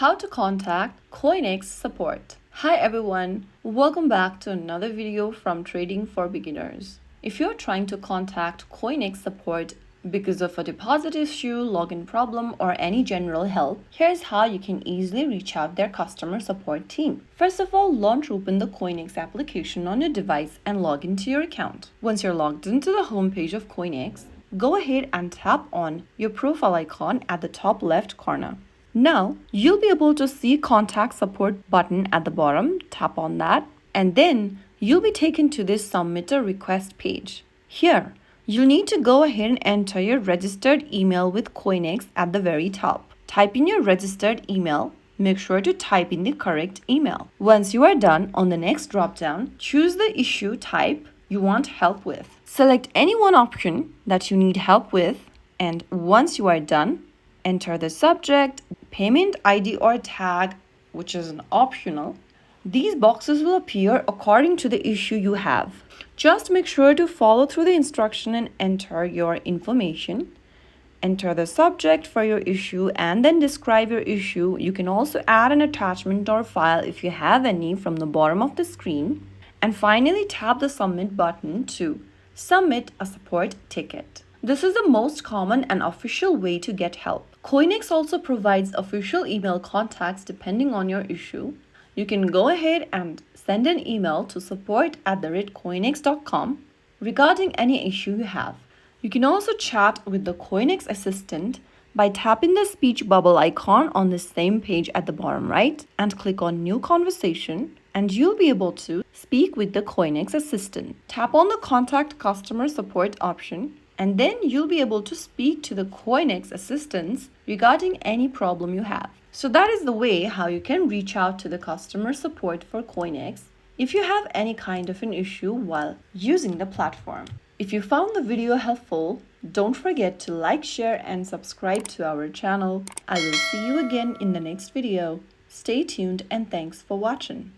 How to contact CoinEx support. Hi everyone, welcome back to another video from Trading for Beginners. If you're trying to contact CoinEx support because of a deposit issue, login problem, or any general help, here's how you can easily reach out their customer support team. First of all, launch open the CoinEx application on your device and log into your account. Once you're logged into the homepage of CoinEx, go ahead and tap on your profile icon at the top left corner. Now, you'll be able to see contact support button at the bottom. Tap on that and then you'll be taken to this submit a request page. Here, you'll need to go ahead and enter your registered email with CoinEx at the very top. Type in your registered email. Make sure to type in the correct email. Once you are done, on the next drop-down, choose the issue type you want help with. Select any one option that you need help with, and once you are done, enter the subject, payment ID or tag, which is an optional. These boxes will appear according to the issue you have. Just make sure to follow through the instruction and enter your information. Enter the subject for your issue and then describe your issue. You can also add an attachment or file if you have any from the bottom of the screen. And finally, tap the submit button to submit a support ticket. This is the most common and official way to get help. CoinEx also provides official email contacts depending on your issue. You can go ahead and send an email to support@coinex.com regarding any issue you have. You can also chat with the CoinEx assistant by tapping the speech bubble icon on the same page at the bottom right and click on New Conversation, and you'll be able to speak with the CoinEx assistant. Tap on the Contact Customer Support option, and then you'll be able to speak to the CoinEx assistants regarding any problem you have. So that is the way how you can reach out to the customer support for CoinEx if you have any kind of an issue while using the platform. If you found the video helpful, don't forget to like, share, and subscribe to our channel. I will see you again in the next video. Stay tuned and thanks for watching.